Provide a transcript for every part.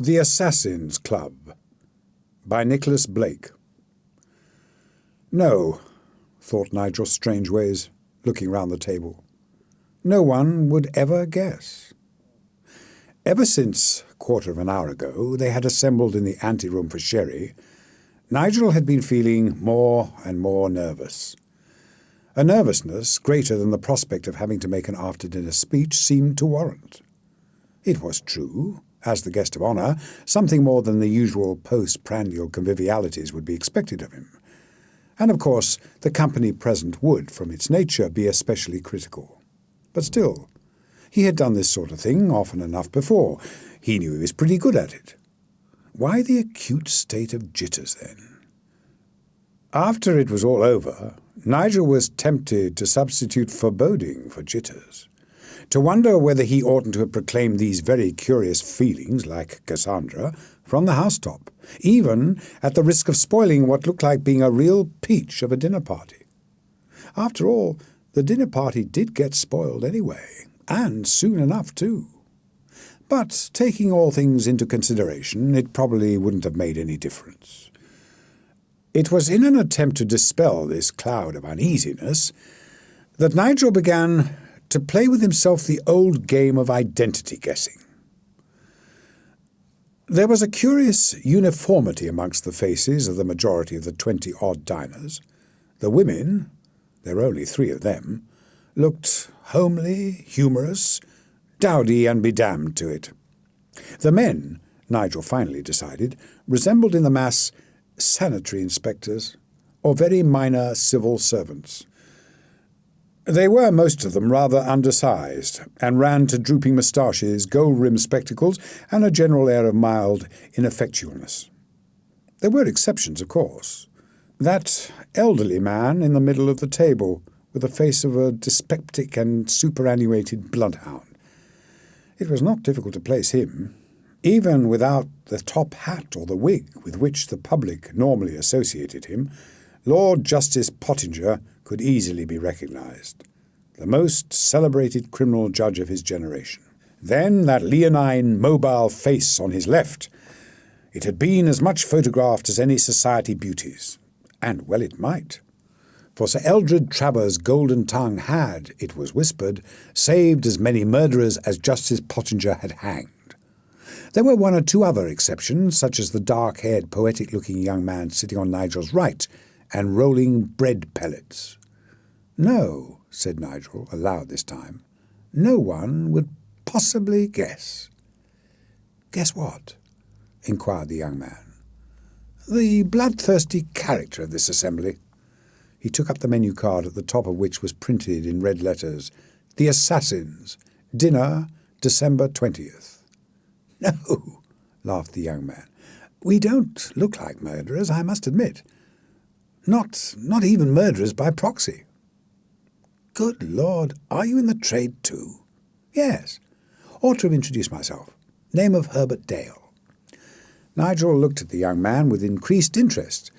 The Assassin's Club by Nicholas Blake. No, thought Nigel Strangeways, looking round the table. No one would ever guess. Ever since, a quarter of an hour ago, they had assembled in the anteroom for sherry, Nigel had been feeling more and more nervous. A nervousness greater than the prospect of having to make an after-dinner speech seemed to warrant. It was true, as the guest of honour, something more than the usual post-prandial convivialities would be expected of him. And of course, the company present would, from its nature, be especially critical. But still, he had done this sort of thing often enough before. He knew he was pretty good at it. Why the acute state of jitters, then? After it was all over, Nigel was tempted to substitute foreboding for jitters, to wonder whether he oughtn't to have proclaimed these very curious feelings, like Cassandra, from the housetop, even at the risk of spoiling what looked like being a real peach of a dinner party. After all, the dinner party did get spoiled anyway, and soon enough too. But taking all things into consideration, it probably wouldn't have made any difference. It was in an attempt to dispel this cloud of uneasiness that Nigel began to play with himself the old game of identity guessing. There was a curious uniformity amongst the faces of the majority of the 20-odd diners. The women, there were only 3 of them, looked homely, humorous, dowdy and be damned to it. The men, Nigel finally decided, resembled in the mass sanitary inspectors or very minor civil servants. They were, most of them, rather undersized, and ran to drooping moustaches, gold-rimmed spectacles, and a general air of mild ineffectualness. There were exceptions, of course. That elderly man in the middle of the table, with the face of a dyspeptic and superannuated bloodhound. It was not difficult to place him. Even without the top hat or the wig with which the public normally associated him, Lord Justice Pottinger could easily be recognised, the most celebrated criminal judge of his generation. Then that leonine, mobile face on his left. It had been as much photographed as any society beauties, and well it might. For Sir Eldred Travers' golden tongue had, it was whispered, saved as many murderers as Justice Pottinger had hanged. There were 1 or 2 other exceptions, such as the dark-haired, poetic-looking young man sitting on Nigel's right and rolling bread pellets. No, said Nigel, aloud this time, no one would possibly guess. Guess what? Inquired the young man. The bloodthirsty character of this assembly. He took up the menu card at the top of which was printed in red letters, The Assassins, Dinner, December 20th. No, laughed the young man. We don't look like murderers, I must admit. Not even murderers by proxy. Good Lord, are you in the trade too? Yes. Ought to have introduced myself. Name of Herbert Dale. Nigel looked at the young man with increased interest.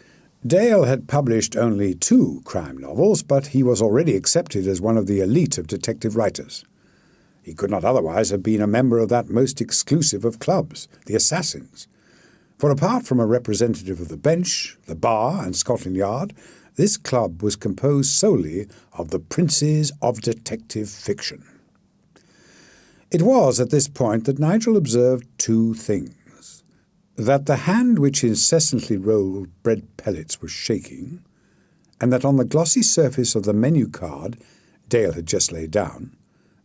Dale had published only 2 crime novels, but he was already accepted as one of the elite of detective writers. He could not otherwise have been a member of that most exclusive of clubs, the Assassins. For apart from a representative of the bench, the bar and Scotland Yard, this club was composed solely of the princes of detective fiction. It was at this point that Nigel observed 2 things. That the hand which incessantly rolled bread pellets was shaking, and that on the glossy surface of the menu card Dale had just laid down,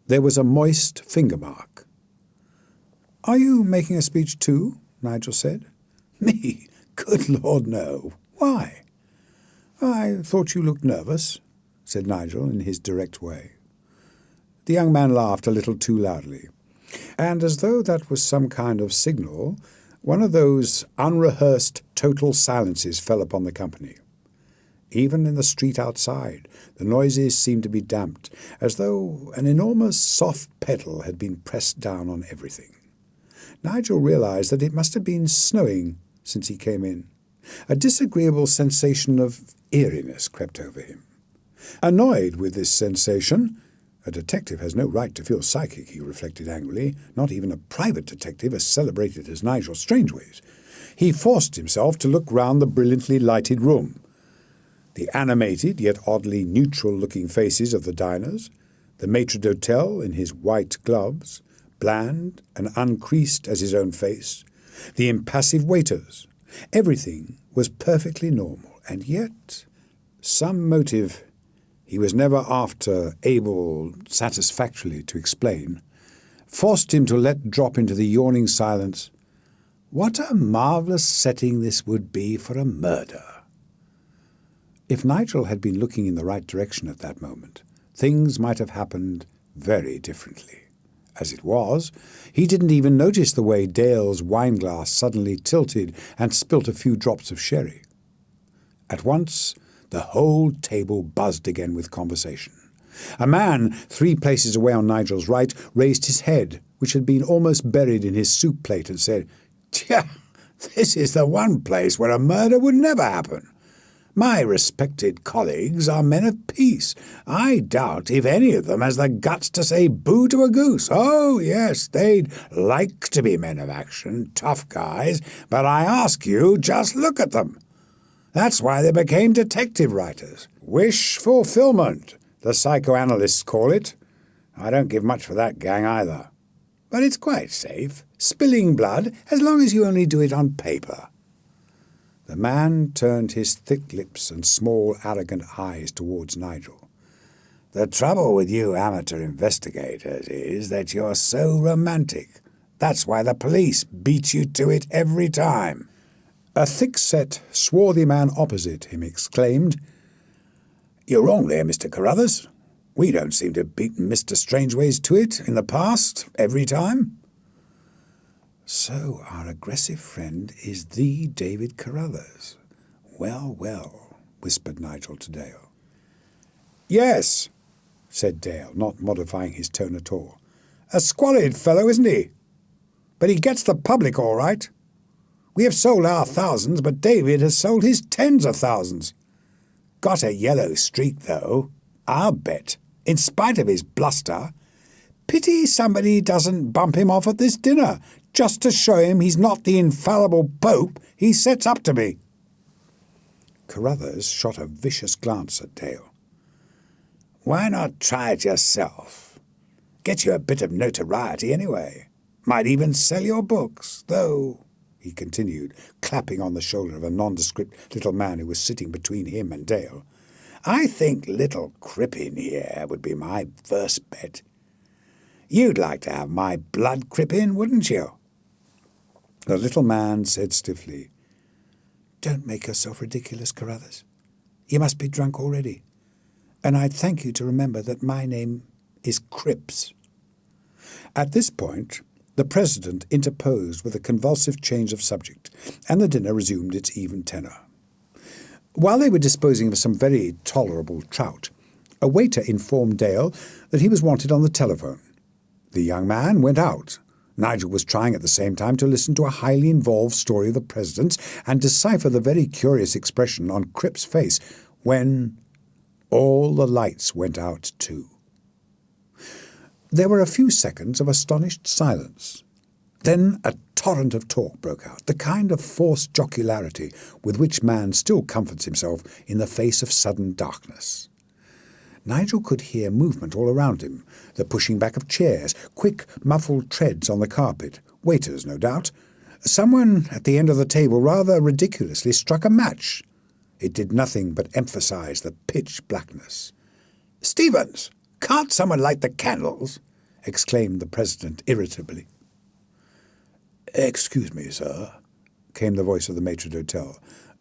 there was a moist finger mark. "Are you making a speech too?" Nigel said. "Me? Good Lord, no. Why?" "I thought you looked nervous," said Nigel in his direct way. The young man laughed a little too loudly, and as though that was some kind of signal, one of those unrehearsed total silences fell upon the company. Even in the street outside, the noises seemed to be damped, as though an enormous soft pedal had been pressed down on everything. Nigel realized that it must have been snowing since he came in. A disagreeable sensation of eeriness crept over him. Annoyed with this sensation, A detective has no right to feel psychic, he reflected angrily, not even a private detective as celebrated as Nigel Strangeways. He forced himself to look round the brilliantly lighted room. The animated yet oddly neutral-looking faces of the diners, the maitre d'hotel in his white gloves, bland and uncreased as his own face, the impassive waiters. Everything was perfectly normal, and yet some motive he was never after able satisfactorily to explain forced him to let drop into the yawning silence, "What a marvellous setting this would be for a murder." If Nigel had been looking in the right direction at that moment, things might have happened very differently. As it was, he didn't even notice the way Dale's wineglass suddenly tilted and spilt a few drops of sherry. At once, the whole table buzzed again with conversation. A man 3 places away on Nigel's right raised his head, which had been almost buried in his soup plate, and said, "Tja, this is the one place where a murder would never happen. My respected colleagues are men of peace. I doubt if any of them has the guts to say boo to a goose. Oh, yes, they'd like to be men of action, tough guys, but I ask you, just look at them. That's why they became detective writers. Wish fulfillment, the psychoanalysts call it. I don't give much for that gang either. But it's quite safe, spilling blood, as long as you only do it on paper." The man turned his thick lips and small, arrogant eyes towards Nigel. "The trouble with you amateur investigators is that you're so romantic. That's why the police beat you to it every time." A thick-set, swarthy man opposite him exclaimed, "You're wrong there, Mr. Carruthers. We don't seem to have beaten Mr. Strangeways to it in the past, every time." So our aggressive friend is the David Carruthers. Well, well, whispered Nigel to Dale. "Yes," said Dale, not modifying his tone at all. "A squalid fellow, isn't he? But he gets the public all right. We have sold our thousands, but David has sold his tens of thousands. Got a yellow streak, though, I'll bet, in spite of his bluster. Pity somebody doesn't bump him off at this dinner, just to show him he's not the infallible pope he sets up to be." Carruthers shot a vicious glance at Dale. "Why not try it yourself? Get you a bit of notoriety anyway. Might even sell your books, though," he continued, clapping on the shoulder of a nondescript little man who was sitting between him and Dale. "I think little Crippen here would be my first bet. You'd like to have my blood, Crippen, wouldn't you?" The little man said stiffly, "Don't make yourself ridiculous, Carruthers. You must be drunk already. And I'd thank you to remember that my name is Cripps." At this point, the President interposed with a convulsive change of subject, and the dinner resumed its even tenor. While they were disposing of some very tolerable trout, a waiter informed Dale that he was wanted on the telephone. The young man went out. Nigel was trying at the same time to listen to a highly involved story of the President's and decipher the very curious expression on Cripp's face when all the lights went out too. There were a few seconds of astonished silence. Then a torrent of talk broke out, the kind of forced jocularity with which man still comforts himself in the face of sudden darkness. Nigel could hear movement all around him, the pushing back of chairs, quick, muffled treads on the carpet, waiters, no doubt. Someone at the end of the table rather ridiculously struck a match. It did nothing but emphasize the pitch blackness. "Stevens, can't someone light the candles?" exclaimed the President irritably. "Excuse me, sir," came the voice of the maitre d'hotel.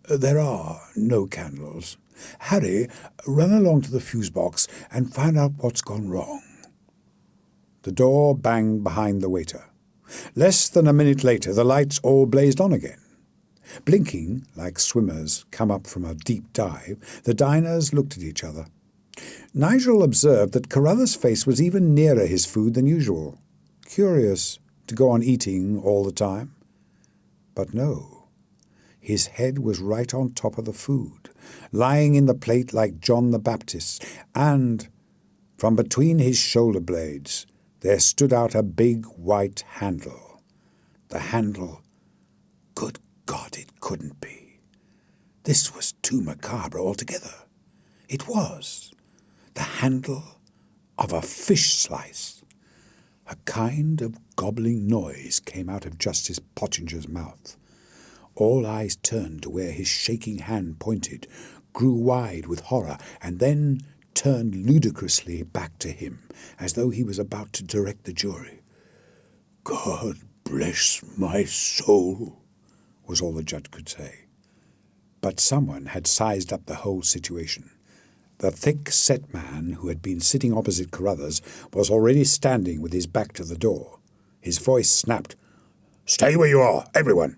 "There are no candles. Harry, run along to the fuse box and find out what's gone wrong." The door banged behind the waiter. Less than a minute later, the lights all blazed on again. Blinking like swimmers come up from a deep dive, the diners looked at each other. Nigel observed that Carruthers' face was even nearer his food than usual. Curious to go on eating all the time. But no. His head was right on top of the food, lying in the plate like John the Baptist, and From between his shoulder blades there stood out a big white handle. The handle— Good God, it couldn't be. This was too macabre altogether. It was the handle of a fish slice. A kind of gobbling noise came out of Justice Pottinger's mouth. All eyes turned to where his shaking hand pointed, grew wide with horror, and then turned ludicrously back to him, as though he was about to direct the jury. "God bless my soul," was all the judge could say. But someone had sized up the whole situation. The thick-set man who had been sitting opposite Carruthers was already standing with his back to the door. His voice snapped, "Stay where you are, everyone!"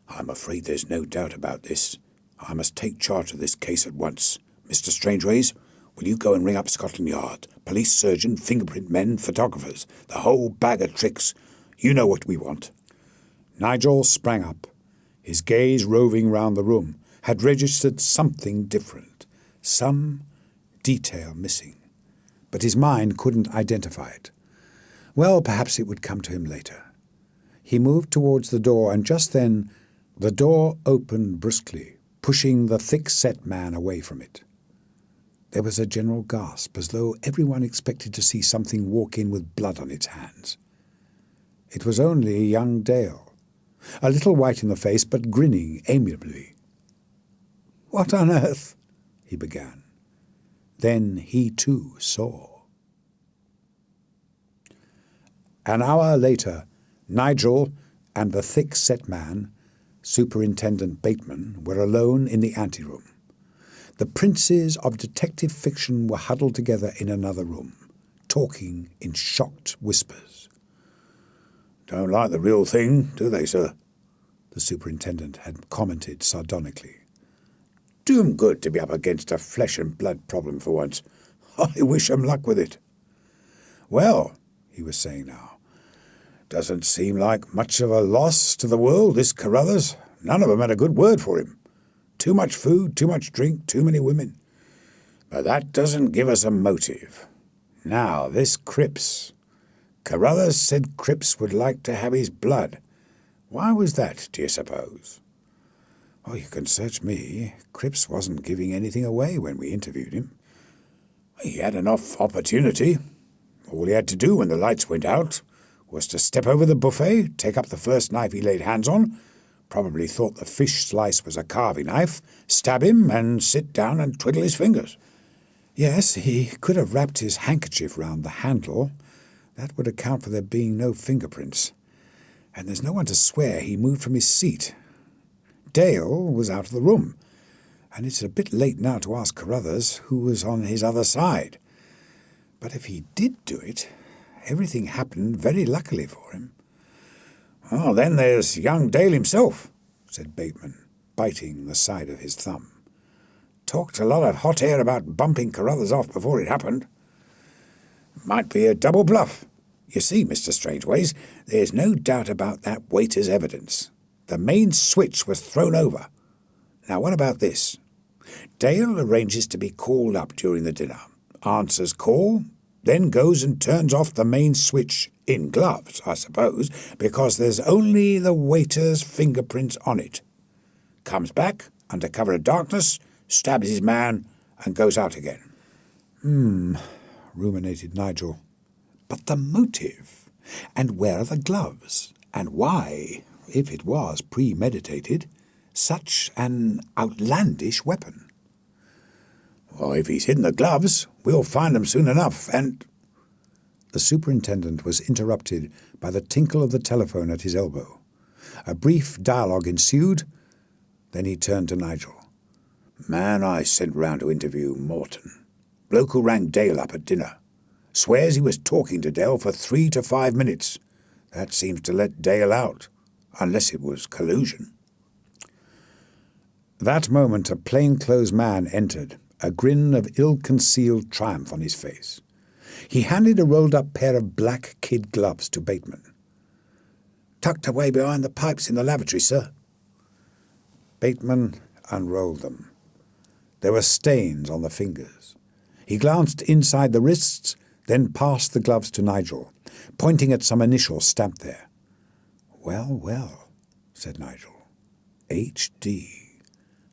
"I'm afraid there's no doubt about this. I must take charge of this case at once. Mr. Strangeways, will you go and ring up Scotland Yard? Police, surgeon, fingerprint men, photographers, the whole bag of tricks. You know what we want." Nigel sprang up. His gaze roving round the room had registered something different, some detail missing. But his mind couldn't identify it. Well, perhaps it would come to him later. He moved towards the door, and just then the door opened brusquely, pushing the thick-set man away from it. There was a general gasp, as though everyone expected to see something walk in with blood on its hands. It was only young Dale, a little white in the face, but grinning amiably. "What on earth?" he began. Then he too saw. An hour later, Nigel and the thick-set man, Superintendent Bateman, were alone in the anteroom. The princes of detective fiction were huddled together in another room, talking in shocked whispers. "Don't like the real thing, do they, sir?" the superintendent had commented sardonically. "Do 'em good to be up against a flesh-and-blood problem for once. I wish 'em luck with it." "Well," he was saying now, "doesn't seem like much of a loss to the world, this Carruthers. None of 'em had a good word for him. Too much food, too much drink, too many women. But that doesn't give us a motive. Now, this Cripps. Carruthers said Cripps would like to have his blood. Why was that, do you suppose?" "Oh, you can search me. Cripps wasn't giving anything away when we interviewed him." "He had enough opportunity. All he had to do when the lights went out was to step over the buffet, take up the first knife he laid hands on, probably thought the fish slice was a carving knife, stab him and sit down and twiddle his fingers." "Yes, he could have wrapped his handkerchief round the handle. That would account for there being no fingerprints. And there's no one to swear he moved from his seat. Dale was out of the room, and it's a bit late now to ask Carruthers who was on his other side. But if he did do it, everything happened very luckily for him." "Oh, then there's young Dale himself," said Bateman, biting the side of his thumb. "Talked a lot of hot air about bumping Carruthers off before it happened. Might be a double bluff. You see, Mr. Strangeways, there's no doubt about that waiter's evidence. The main switch was thrown over. Now what about this? Dale arranges to be called up during the dinner, answers call, then goes and turns off the main switch, in gloves, I suppose, because there's only the waiter's fingerprints on it. Comes back, under cover of darkness, stabs his man, and goes out again." Ruminated Nigel. "But the motive? And where are the gloves? And why, if it was premeditated, such an outlandish weapon?" "Well, if he's hidden the gloves, we'll find them soon enough, and—" The superintendent was interrupted by the tinkle of the telephone at his elbow. A brief dialogue ensued, then he turned to Nigel. "Man I sent round to interview Morton. Bloke who rang Dale up at dinner. Swears he was talking to Dale for 3 to 5 minutes. That seems to let Dale out, unless it was collusion." That moment a plainclothes man entered, a grin of ill-concealed triumph on his face. He handed a rolled-up pair of black kid gloves to Bateman. "Tucked away behind the pipes in the lavatory, sir." Bateman unrolled them. There were stains on the fingers. He glanced inside the wrists, then passed the gloves to Nigel, pointing at some initials stamped there. "Well, well," said Nigel. "H.D.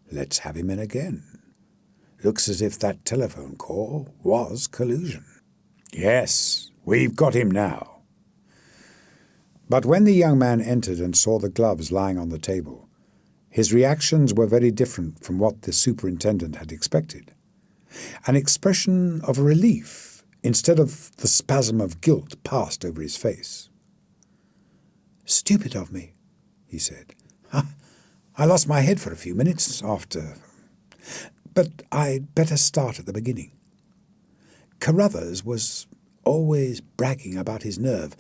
Let's have him in again. Looks as if that telephone call was collusion." "Yes, we've got him now." But when the young man entered and saw the gloves lying on the table, his reactions were very different from what the superintendent had expected. An expression of relief instead of the spasm of guilt passed over his face. "Stupid of me," he said. "I lost my head for a few minutes after. But I'd better start at the beginning. Carruthers was always bragging about his nerve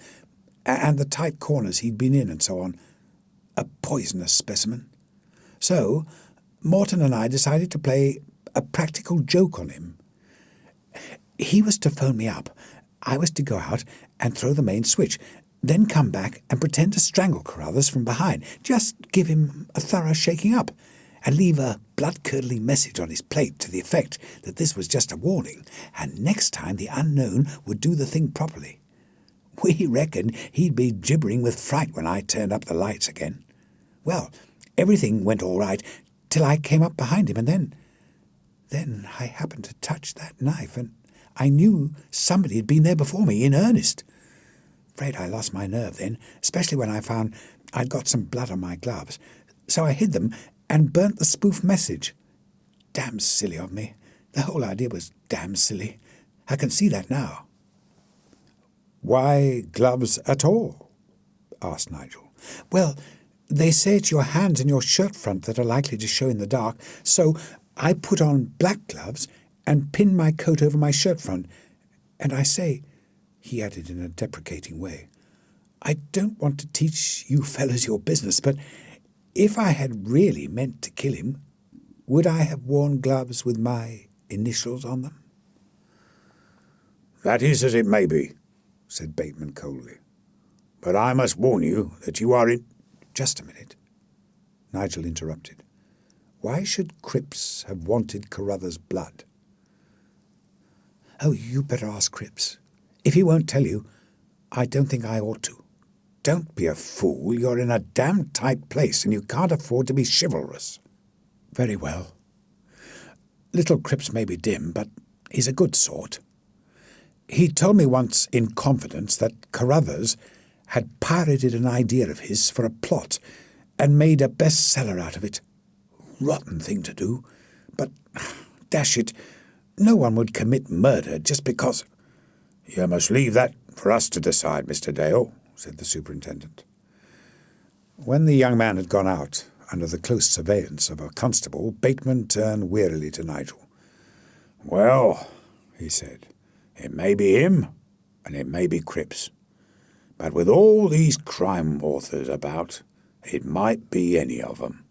and the tight corners he'd been in and so on. A poisonous specimen. So Morton and I decided to play a practical joke on him. He was to phone me up. I was to go out and throw the main switch, then come back and pretend to strangle Carruthers from behind. Just give him a thorough shaking up and leave a blood-curdling message on his plate to the effect that this was just a warning, and next time the unknown would do the thing properly. We reckoned he'd be gibbering with fright when I turned up the lights again. Well, everything went all right till I came up behind him, and then I happened to touch that knife, and I knew somebody had been there before me, in earnest. Afraid I lost my nerve then, especially when I found I'd got some blood on my gloves. So I hid them and burnt the spoof message. Damn silly of me. The whole idea was damn silly. I can see that now." "Why gloves at all?" asked Nigel. "Well, they say it's your hands and your shirt front that are likely to show in the dark, so I put on black gloves and pinned my coat over my shirt front. And I say," he added in a deprecating way, "I don't want to teach you fellows your business, but if I had really meant to kill him, would I have worn gloves with my initials on them?" "That is as it may be," said Bateman coldly. "But I must warn you that you are in—" "Just a minute," Nigel interrupted. "Why should Cripps have wanted Carruthers' blood?" "Oh, you better ask Cripps. If he won't tell you, I don't think I ought to." "Don't be a fool. You're in a damn tight place and you can't afford to be chivalrous." "Very well. Little Cripps may be dim, but he's a good sort. He told me once in confidence that Carruthers had pirated an idea of his for a plot and made a bestseller out of it. Rotten thing to do, but, dash it, no one would commit murder just because—" "You must leave that for us to decide, Mr. Dale," said the superintendent. When the young man had gone out, under the close surveillance of a constable, Bateman turned wearily to Nigel. "Well," he said, "it may be him, and it may be Cripps. But with all these crime authors about, it might be any of them."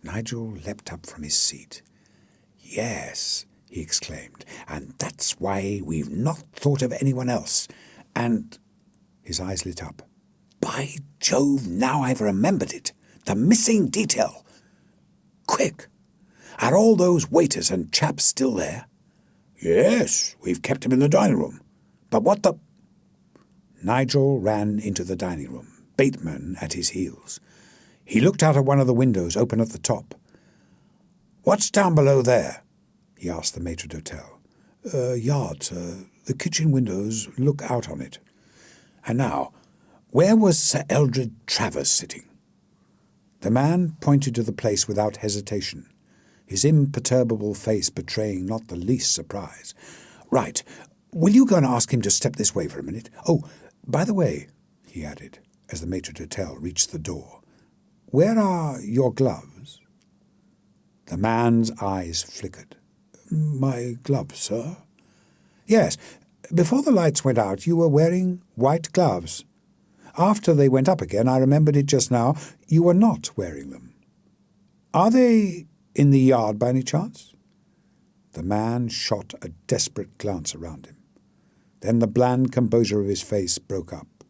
Nigel leapt up from his seat. "Yes," he exclaimed, "and that's why we've not thought of anyone else. And—" his eyes lit up. "By Jove, now I've remembered it. The missing detail. Quick! Are all those waiters and chaps still there?" "Yes, we've kept them in the dining room. But what the—" Nigel ran into the dining room, Bateman at his heels. He looked out of one of the windows open at the top. "What's down below there?" he asked the maitre d'hotel. "Yard, sir. The kitchen windows look out on it." "And now, where was Sir Eldred Travers sitting?" The man pointed to the place without hesitation, his imperturbable face betraying not the least surprise. "Right. Will you go and ask him to step this way for a minute? Oh, by the way," he added, as the maitre d'hotel reached the door, "where are your gloves?" The man's eyes flickered. "My gloves, sir?" "Yes. Before the lights went out you were wearing white gloves. After they went up again, I remembered it just now, you were not wearing them. Are they in the yard by any chance?" The man shot a desperate glance around him. Then the bland composure of his face broke up.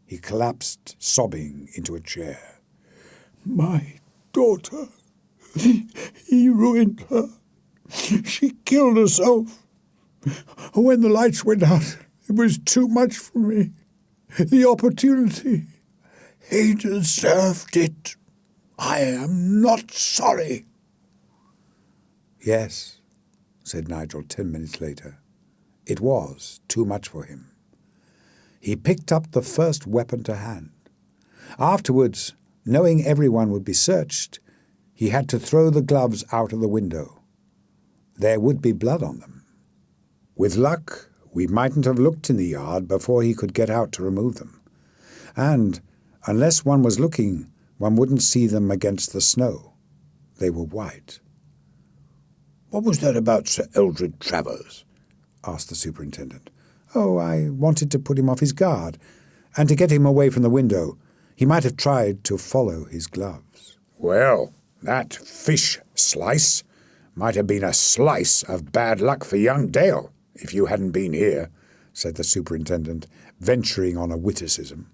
He collapsed, sobbing, into a chair. "My daughter. He ruined her. She killed herself. When the lights went out, it was too much for me. The opportunity. He deserved it. I am not sorry." "Yes," said Nigel 10 minutes later. "It was too much for him." He picked up the first weapon to hand. Afterwards, knowing everyone would be searched, he had to throw the gloves out of the window. There would be blood on them. With luck, we mightn't have looked in the yard before he could get out to remove them. And, unless one was looking, one wouldn't see them against the snow. They were white. "What was that about Sir Eldred Travers?" asked the superintendent. "Oh, I wanted to put him off his guard, and to get him away from the window. He might have tried to follow his gloves." "Well, that fish slice might have been a slice of bad luck for young Dale, if you hadn't been here," said the superintendent, venturing on a witticism.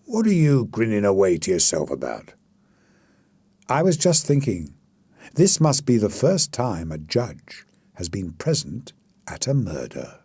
"What are you grinning away to yourself about?" "I was just thinking, this must be the first time a judge has been present at a murder."